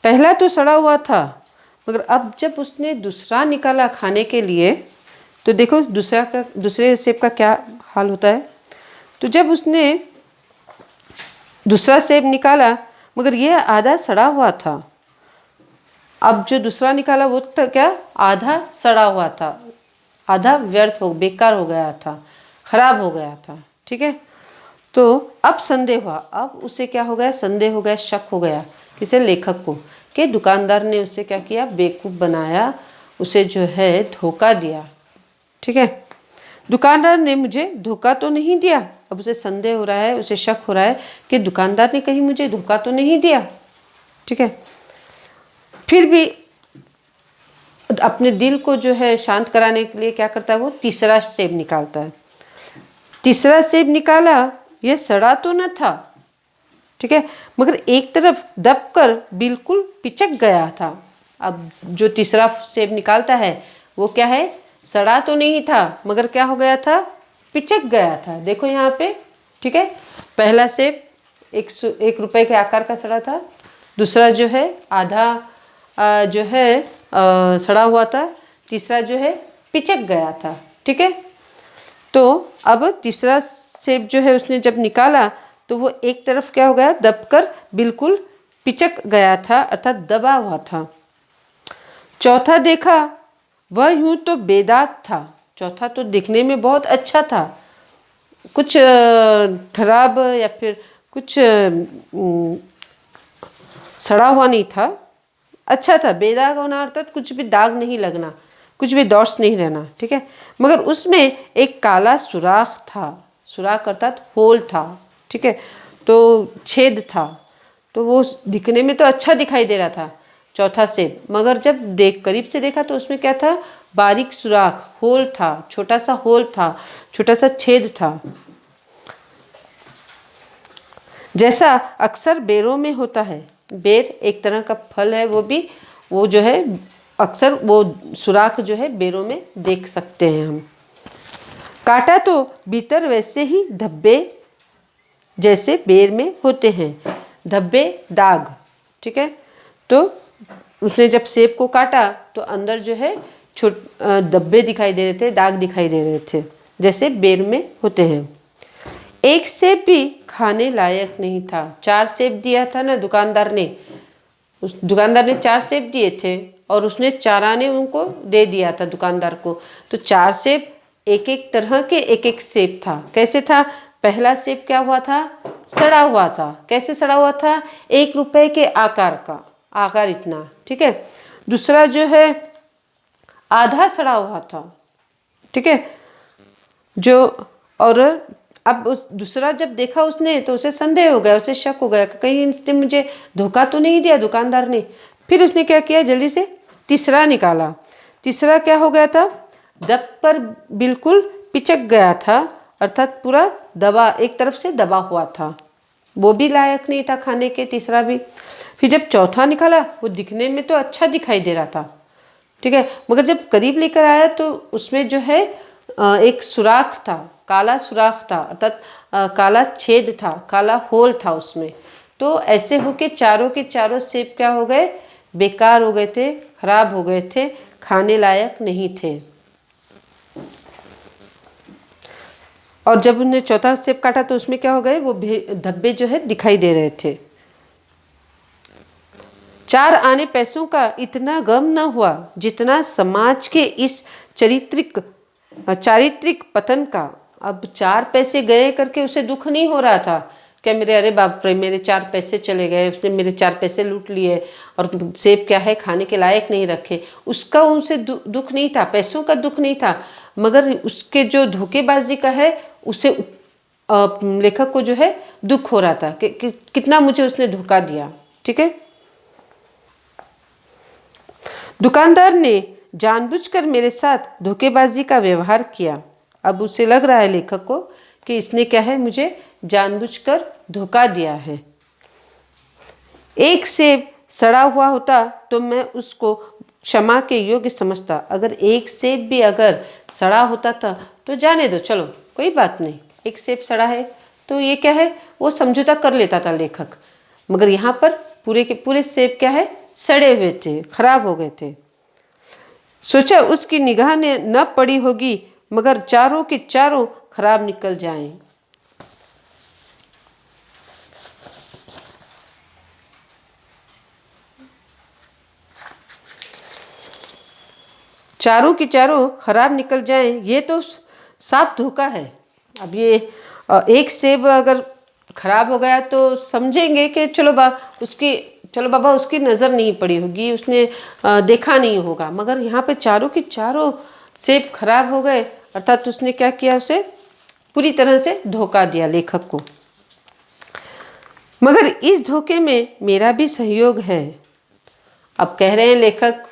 पहला तो सड़ा हुआ था, मगर अब जब उसने दूसरा निकाला खाने के लिए तो देखो दूसरे सेब का क्या हाल होता है। तो जब उसने दूसरा सेब निकाला मगर यह आधा सड़ा हुआ था। अब जो दूसरा निकाला वो था क्या, आधा सड़ा हुआ था, आधा व्यर्थ हो बेकार हो गया था, खराब हो गया था। ठीक है, तो अब संदेह हुआ, अब उसे क्या हो गया, संदेह हो गया, शक हो गया किसे, लेखक को, कि दुकानदार ने उसे क्या किया, बेवकूफ़ बनाया, उसे जो है धोखा दिया। ठीक है, दुकानदार ने मुझे धोखा तो नहीं दिया। अब उसे संदेह हो रहा है, उसे शक हो रहा है कि दुकानदार ने कहीं मुझे धोखा तो नहीं दिया। ठीक है, फिर भी अपने दिल को जो है शांत कराने के लिए क्या करता है, वो तीसरा सेब निकालता है। तीसरा सेब निकाला, यह सड़ा तो न था, ठीक है, मगर एक तरफ दबकर बिल्कुल पिचक गया था। अब जो तीसरा सेब निकालता है वो क्या है, सड़ा तो नहीं था मगर क्या हो गया था, पिचक गया था। देखो यहाँ पे, ठीक है, पहला सेब 1 रुपए के आकार का सड़ा था, दूसरा जो है आधा जो है सड़ा हुआ था, तीसरा जो है पिचक गया था। ठीक है, तो अब तीसरा सेब जो है उसने जब निकाला तो वो एक तरफ क्या हो गया, दबकर बिल्कुल पिचक गया था, अर्थात दबा हुआ था। चौथा देखा, वह यूं तो बेदाग था। चौथा तो दिखने में बहुत अच्छा था, कुछ खराब या फिर कुछ सड़ा हुआ नहीं था, अच्छा था। बेदाग होना अर्थात कुछ भी दाग नहीं लगना, कुछ भी दोष नहीं रहना। ठीक है, मगर उसमें एक काला सुराख था, सुराख अर्थात होल था। ठीक है, तो छेद था, तो वो दिखने में तो अच्छा दिखाई दे रहा था चौथा सेब, मगर जब करीब से देखा तो उसमें क्या था, बारीक सुराख, होल था, छोटा सा होल था, छोटा सा छेद था। जैसा अक्सर बेरों में होता है, बेर एक तरह का फल है, वो जो है अक्सर वो सुराख जो है बेरों में देख सकते हैं हम। काटा तो भीतर वैसे ही धब्बे जैसे बेर में होते हैं, धब्बे दाग। ठीक है, तो उसने जब सेब को काटा तो अंदर जो है धब्बे दिखाई दे रहे थे, दाग दिखाई दे रहे थे, जैसे बेर में होते हैं। एक सेब भी खाने लायक नहीं था। 4 सेब दिया था ना दुकानदार ने, उस दुकानदार ने 4 सेब दिए थे और उसने 4 आने उनको दे दिया था दुकानदार को। तो 4 सेब एक एक तरह के एक एक सेब था। कैसे था, पहला सेब क्या हुआ था, सड़ा हुआ था। कैसे सड़ा हुआ था, 1 रुपए के आकार का, आकार इतना। ठीक है, दूसरा जो है आधा सड़ा हुआ था। ठीक है, जो और अब उस दूसरा जब देखा उसने तो उसे संदेह हो गया, उसे शक हो गया, कहीं इसने मुझे धोखा तो नहीं दिया दुकानदार ने। फिर उसने क्या किया, जल्दी से तीसरा निकाला। तीसरा क्या हो गया था, दब पर बिल्कुल पिचक गया था, अर्थात पूरा दबा, एक तरफ से दबा हुआ था, वो भी लायक नहीं था खाने के, तीसरा भी। फिर जब चौथा निकाला, वो दिखने में तो अच्छा दिखाई दे रहा था। ठीक है, मगर जब करीब लेकर आया तो उसमें जो है एक सुराख था, काला सुराख था, अर्थात काला छेद था, काला होल था उसमें। तो ऐसे होके चारों के चारों सेब क्या हो गए, बेकार हो गए थे, खराब हो गए थे, खाने लायक नहीं थे। और जब उन्हें चौथा सेब काटा तो उसमें क्या हो गए, वो धब्बे जो है दिखाई दे रहे थे। 4 आने पैसों का इतना गम न हुआ जितना समाज के इस चारित्रिक पतन का। अब 4 पैसे गए करके उसे दुख नहीं हो रहा था, क्या मेरे, अरे बाप रे मेरे 4 पैसे चले गए, उसने मेरे 4 पैसे लूट लिए और सेब क्या है खाने के लायक नहीं रखे, उसका उसे दुख नहीं था, पैसों का दुख नहीं था, मगर उसके जो धोखेबाजी का है उसे लेखक को जो है दुख हो रहा था कि कितना मुझे उसने धोखा दिया। ठीक है, दुकानदार ने जानबूझकर मेरे साथ धोखेबाजी का व्यवहार किया। अब उसे लग रहा है लेखक को कि इसने क्या है, मुझे जानबूझकर धोखा दिया है। एक सेब सड़ा हुआ होता तो मैं उसको क्षमा के योग्य समझता। अगर एक सेब भी अगर सड़ा होता था तो जाने दो, चलो कोई बात नहीं, एक सेब सड़ा है तो ये क्या है, वो समझौता कर लेता था लेखक। मगर यहाँ पर पूरे के पूरे सेब क्या है, सड़े हुए थे, खराब हो गए थे। सोचा उसकी निगाह ने न पड़ी होगी, मगर चारों के चारों खराब निकल जाएं। चारों की चारों खराब निकल जाएं, ये तो साफ धोखा है। अब ये एक सेब अगर खराब हो गया तो समझेंगे कि चलो बाबा उसकी नज़र नहीं पड़ी होगी, उसने देखा नहीं होगा। मगर यहाँ पे चारों के चारों सेब खराब हो गए, अर्थात उसने क्या किया, उसे पूरी तरह से धोखा दिया लेखक को। मगर इस धोखे में मेरा भी सहयोग है। अब कह रहे हैं लेखक,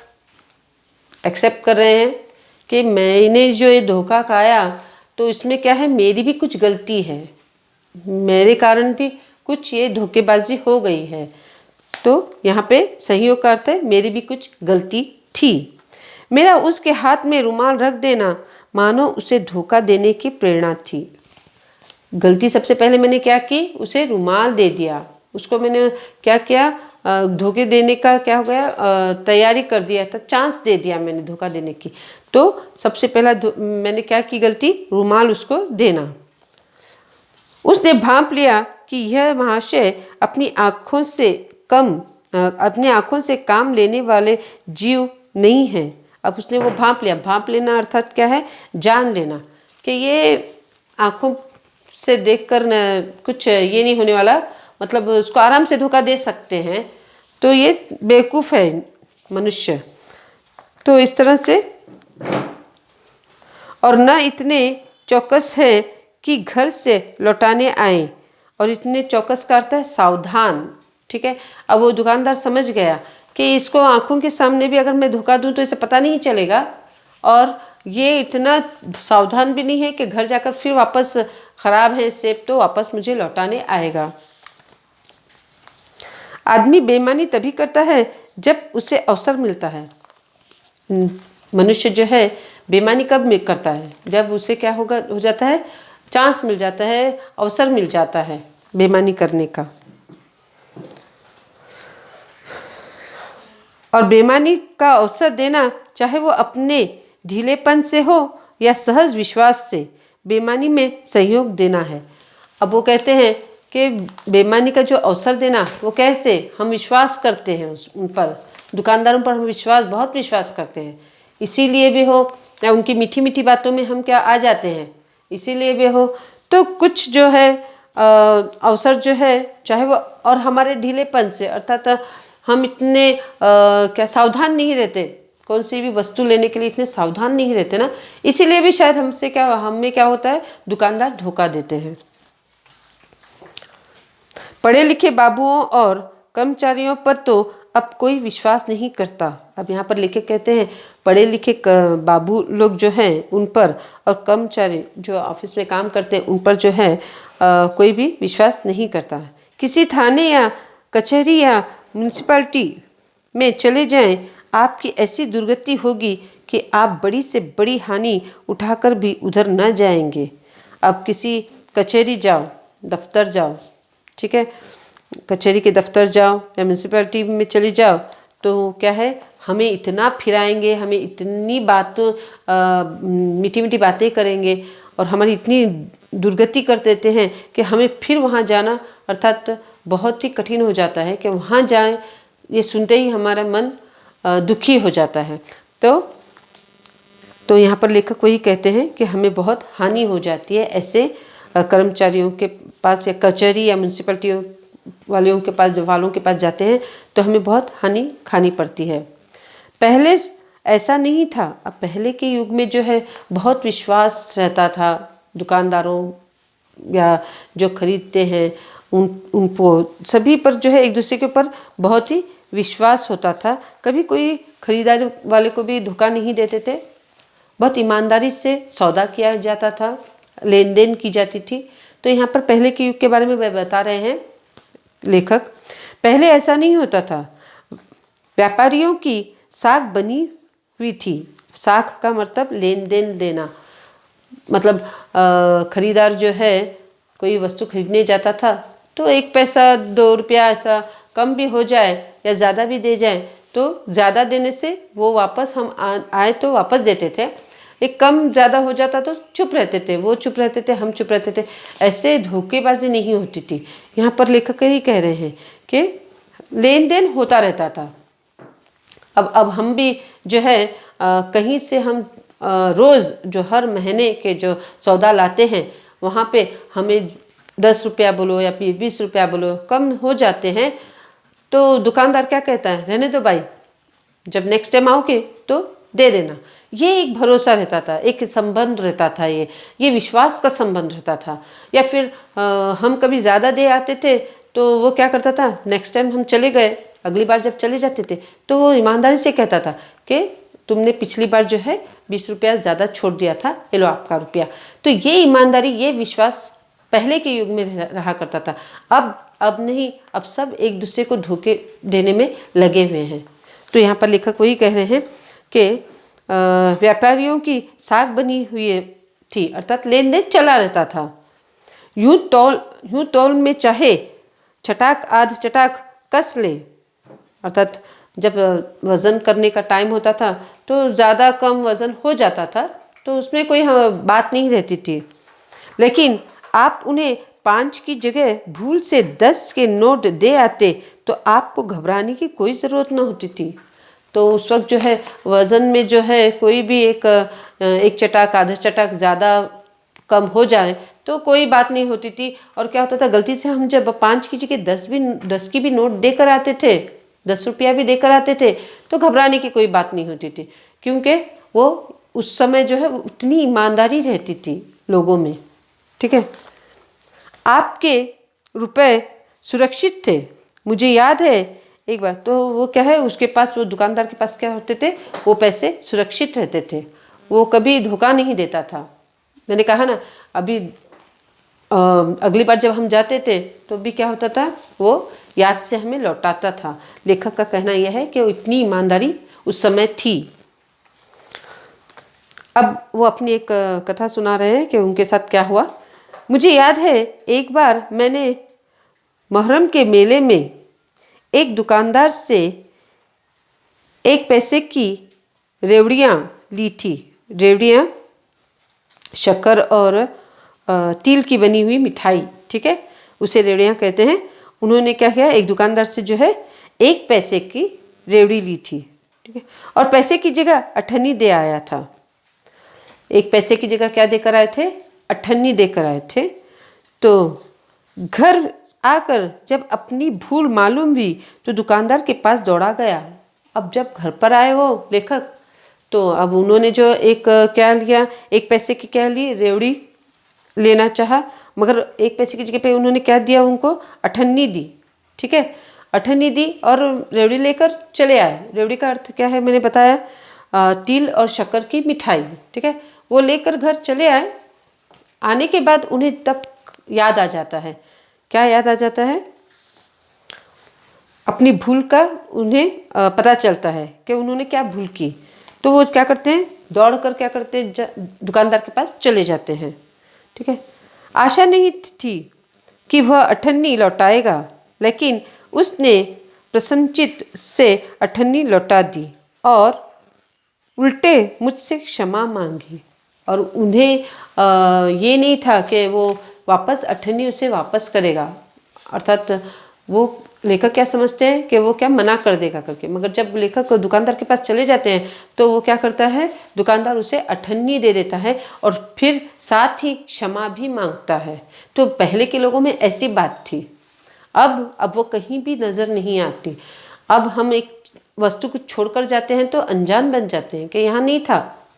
एक्सेप्ट कर रहे हैं कि मैंने जो ये धोखा खाया तो इसमें क्या है, मेरी भी कुछ गलती है, मेरे कारण भी कुछ ये धोखेबाजी हो गई है। तो यहाँ पे सहयोग का अर्थ है मेरी भी कुछ गलती थी। मेरा उसके हाथ में रुमाल रख देना मानो उसे धोखा देने की प्रेरणा थी। गलती सबसे पहले मैंने क्या की, उसे रुमाल दे दिया। उसको मैंने क्या किया, धोखे देने का क्या हो गया, तैयारी कर दिया था, चांस दे दिया मैंने धोखा देने की। तो सबसे पहला मैंने क्या की गलती, रुमाल उसको देना। उसने भांप लिया कि यह महाशय अपनी आँखों से काम लेने वाले जीव नहीं है। अब उसने वो भांप लिया। भांप लेना अर्थात क्या है, जान लेना कि ये आँखों से देखकर कुछ ये नहीं होने वाला, मतलब उसको आराम से धोखा दे सकते हैं, तो ये बेवकूफ़ है मनुष्य। तो इस तरह से, और न इतने चौकस है कि घर से लौटाने आए। और इतने चौकस का अर्थ है सावधान, ठीक है। अब वो दुकानदार समझ गया कि इसको आंखों के सामने भी अगर मैं धोखा दूं तो इसे पता नहीं चलेगा, और ये इतना सावधान भी नहीं है कि घर जाकर फिर वापस खराब है सेब तो वापस मुझे लौटाने आएगा। आदमी बेईमानी तभी करता है जब उसे अवसर मिलता है। मनुष्य जो है बेईमानी कब करता है, जब उसे क्या हो जाता है, चांस मिल जाता है, अवसर मिल जाता है बेईमानी करने का। और बेईमानी का अवसर देना, चाहे वो अपने ढीलेपन से हो या सहज विश्वास से, बेईमानी में सहयोग देना है। अब वो कहते हैं कि बेईमानी का जो अवसर देना, वो कैसे, हम विश्वास करते हैं उन पर, दुकानदारों पर हम बहुत विश्वास करते हैं, इसीलिए भी हो, या उनकी मीठी मीठी बातों में हम क्या आ जाते हैं, इसीलिए भी हो। तो कुछ जो है अवसर जो है, चाहे वो, और हमारे ढीलेपन से, अर्थात हम इतने क्या सावधान नहीं रहते, कौन सी भी वस्तु लेने के लिए इतने सावधान नहीं रहते ना, इसीलिए भी शायद हमें क्या होता है, दुकानदार धोखा देते हैं। पढ़े लिखे बाबुओं और कर्मचारियों पर तो अब कोई विश्वास नहीं करता। अब यहाँ पर लेखक कहते हैं पढ़े लिखे बाबू लोग जो हैं उन पर, और कर्मचारी जो ऑफिस में काम करते हैं उन पर जो है कोई भी विश्वास नहीं करता। किसी थाने या कचहरी या म्यूनिसिपैलिटी में चले जाएं, आपकी ऐसी दुर्गति होगी कि आप बड़ी से बड़ी हानि उठाकर भी उधर न जाएंगे। अब किसी कचहरी जाओ, दफ्तर जाओ, ठीक है, कचहरी के दफ्तर जाओ या म्यूनिसिपैलिटी में चले जाओ, तो क्या है, हमें इतना फिराएंगे, हमें इतनी बातों मीठी मीठी बातें करेंगे, और हमारी इतनी दुर्गति कर देते हैं कि हमें फिर वहाँ जाना अर्थात बहुत ही कठिन हो जाता है कि वहाँ जाएं। ये सुनते ही हमारा मन दुखी हो जाता है। तो यहाँ पर लेखक वही कहते हैं कि हमें बहुत हानि हो जाती है ऐसे कर्मचारियों के पास, या कचहरी या म्यूनिसिपैलिटी वालों के पास जाते हैं तो हमें बहुत हानि खानी पड़ती है। पहले ऐसा नहीं था। अब पहले के युग में जो है बहुत विश्वास रहता था दुकानदारों या जो खरीदते हैं उनको सभी पर जो है एक दूसरे के ऊपर बहुत ही विश्वास होता था। कभी कोई खरीदार वाले को भी धोखा नहीं देते थे, बहुत ईमानदारी से सौदा किया जाता था, लेन देन की जाती थी। तो यहाँ पर पहले के युग के बारे में बता रहे हैं लेखक। पहले ऐसा नहीं होता था। व्यापारियों की साख बनी हुई थी। साख का मतलब लेन देन देना, मतलब खरीदार जो है कोई वस्तु खरीदने जाता था तो 1 पैसा 2 रुपया ऐसा कम भी हो जाए या ज़्यादा भी दे जाए तो ज़्यादा देने से वो वापस हम आए तो वापस देते थे, एक कम ज़्यादा हो जाता तो चुप रहते थे, वो चुप रहते थे, हम चुप रहते थे, ऐसे धोखेबाजी नहीं होती थी। यहाँ पर लेखक ही कह रहे हैं कि लेन देन होता रहता था। अब हम भी जो है कहीं से हम रोज़ जो हर महीने के जो सौदा लाते हैं वहाँ पे हमें 10 रुपया बोलो या फिर 20 रुपया बोलो कम हो जाते हैं, तो दुकानदार क्या कहता है, रहने दो भाई, जब नेक्स्ट टाइम आओगे तो दे देना। ये एक भरोसा रहता था, एक संबंध रहता था, ये विश्वास का संबंध रहता था। या फिर हम कभी ज़्यादा दे आते थे तो वो क्या करता था, नेक्स्ट टाइम हम चले गए, अगली बार जब चले जाते थे तो वो ईमानदारी से कहता था कि तुमने पिछली बार जो है 20 रुपया ज़्यादा छोड़ दिया था, ये लो आपका रुपया। तो ये ईमानदारी, ये विश्वास पहले के युग में रहा करता था। अब नहीं, अब सब एक दूसरे को धोखे देने में लगे हुए हैं। तो यहाँ पर लेखक वही कह रहे हैं कि व्यापारियों की साख बनी हुई थी, अर्थात लेन देन चला रहता था। यूं तौल में चाहे चटाक आध चटाक कस ले, अर्थात जब वज़न करने का टाइम होता था तो ज़्यादा कम वज़न हो जाता था, तो उसमें कोई बात नहीं रहती थी। लेकिन आप उन्हें 5 की जगह भूल से 10 के नोट दे आते तो आपको घबराने की कोई ज़रूरत न होती थी। तो उस वक्त जो है वज़न में जो है कोई भी एक चटाक आधा चटाक ज़्यादा कम हो जाए तो कोई बात नहीं होती थी। और क्या होता था, गलती से हम जब 5 की जगह 10 की भी नोट देकर आते थे, 10 रुपया भी देकर आते थे, तो घबराने की कोई बात नहीं होती थी, क्योंकि वो उस समय जो है उतनी ईमानदारी रहती थी लोगों में। ठीक है, आपके रुपए सुरक्षित थे। मुझे याद है एक बार तो वो क्या है, उसके पास, वो दुकानदार के पास क्या होते थे, वो पैसे सुरक्षित रहते थे, वो कभी धोखा नहीं देता था। मैंने कहा ना अभी अगली बार जब हम जाते थे तो भी क्या होता था, वो याद से हमें लौटाता था। लेखक का कहना यह है कि इतनी ईमानदारी उस समय थी। अब वो अपनी एक कथा सुना रहे हैं कि उनके साथ क्या हुआ। मुझे याद है एक बार मैंने मुहर्रम के मेले में एक दुकानदार से 1 पैसे की रेवड़ियाँ ली थी। रेवड़ियाँ शक्कर और तिल की बनी हुई मिठाई, ठीक है, उसे रेवड़ियाँ कहते हैं। उन्होंने क्या किया, एक दुकानदार से जो है 1 पैसे की रेवड़ी ली थी, ठीक है, और पैसे की जगह अठन्नी दे आया था। 1 पैसे की जगह क्या देकर आए थे, अठन्नी देकर आए थे। तो घर आकर जब अपनी भूल मालूम हुई तो दुकानदार के पास दौड़ा गया। अब जब घर पर आए वो लेखक, तो अब उन्होंने जो क्या लिया, 1 पैसे की क्या ली, रेवड़ी लेना चाहा, मगर 1 पैसे की जगह पे उन्होंने क्या दिया, उनको अठन्नी दी। ठीक है, अठन्नी दी और रेवड़ी लेकर चले आए। रेवड़ी का अर्थ क्या है मैंने बताया, तिल और शक्कर की मिठाई। ठीक है, वो लेकर घर चले आए। आने के बाद उन्हें तब याद आ जाता है, क्या याद आ जाता है, अपनी भूल का उन्हें पता चलता है कि उन्होंने क्या भूल की। तो वो क्या करते हैं, दौड़ कर क्या करते हैं, दुकानदार के पास चले जाते हैं। ठीक है, आशा नहीं थी कि वह अठन्नी लौटाएगा, लेकिन उसने प्रसन्नचित से अठन्नी लौटा दी और उल्टे मुझसे क्षमा मांगी। और उन्हें ये नहीं था कि वो वापस अठन्नी उसे वापस करेगा, अर्थात वो लेखक क्या समझते हैं कि वो क्या मना कर देगा करके। मगर जब लेखक दुकानदार के पास चले जाते हैं तो वो क्या करता है, दुकानदार उसे अठन्नी दे देता है और फिर साथ ही क्षमा भी मांगता है। तो पहले के लोगों में ऐसी बात थी, अब वो कहीं भी नज़र नहीं आती। अब हम एक वस्तु को छोड़कर जाते हैं तो अनजान बन जाते हैं कि यहाँ नहीं था,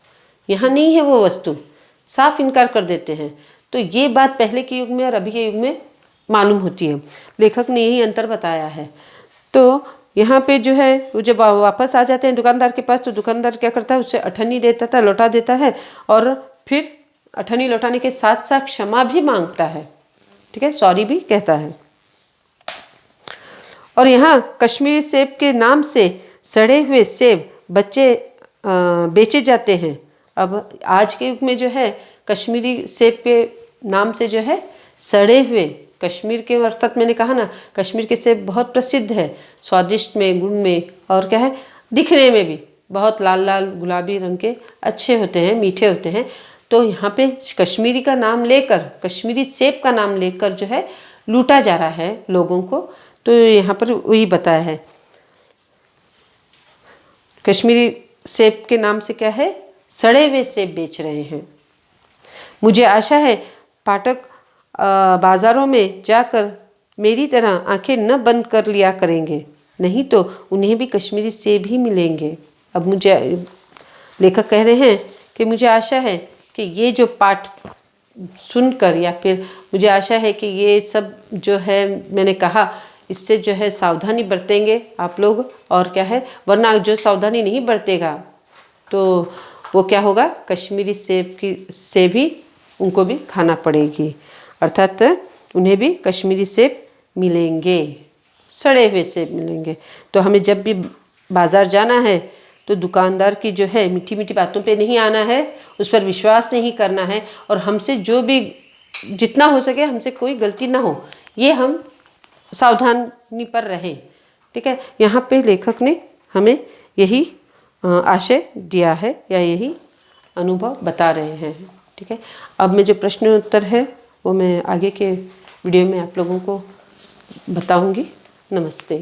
यहाँ नहीं है वो वस्तु, साफ इनकार कर देते हैं। तो ये बात पहले के युग में और अभी के युग में मालूम होती है। लेखक ने यही अंतर बताया है। तो यहाँ पे जो है वो जब वापस आ जाते हैं दुकानदार के पास, तो दुकानदार क्या करता है, उसे अठन्नी देता था, लौटा देता है और फिर अठन्नी लौटाने के साथ साथ क्षमा भी मांगता है। ठीक है, सॉरी भी कहता है। और यहाँ कश्मीरी सेब के नाम से सड़े हुए सेब बेचे जाते हैं। अब आज के युग में जो है कश्मीरी सेब के नाम से जो है सड़े हुए कश्मीर के अर्थात मैंने कहा ना, कश्मीर के सेब बहुत प्रसिद्ध है, स्वादिष्ट में, गुण में, और क्या है, दिखने में भी बहुत लाल लाल गुलाबी रंग के अच्छे होते हैं, मीठे होते हैं। तो यहाँ पे कश्मीरी का नाम लेकर, कश्मीरी सेब का नाम लेकर जो है लूटा जा रहा है लोगों को। तो यहाँ पर वही बताया है, कश्मीरी सेब के नाम से क्या है, सड़े हुए सेब बेच रहे हैं। मुझे आशा है पाठक बाज़ारों में जाकर मेरी तरह आंखें न बंद कर लिया करेंगे, नहीं तो उन्हें भी कश्मीरी सेब ही मिलेंगे। अब मुझे लेखक कह रहे हैं कि मुझे आशा है कि ये जो पाठ सुनकर, या फिर मुझे आशा है कि ये सब जो है मैंने कहा, इससे जो है सावधानी बरतेंगे आप लोग, और क्या है, वरना जो सावधानी नहीं बरतेगा तो वो क्या होगा, कश्मीरी सेब ही उनको भी खाना पड़ेगी, अर्थात उन्हें भी कश्मीरी सेब मिलेंगे, सड़े हुए सेब मिलेंगे। तो हमें जब भी बाज़ार जाना है तो दुकानदार की जो है मीठी मीठी बातों पे नहीं आना है, उस पर विश्वास नहीं करना है, और हमसे जो भी जितना हो सके हमसे कोई गलती ना हो, ये हम सावधानी पर रहें। ठीक है, यहाँ पे लेखक ने हमें यही आशय दिया है, या यही अनुभव बता रहे हैं। ठीक है, अब मैं जो प्रश्न उत्तर है वो मैं आगे के वीडियो में आप लोगों को बताऊंगी। नमस्ते।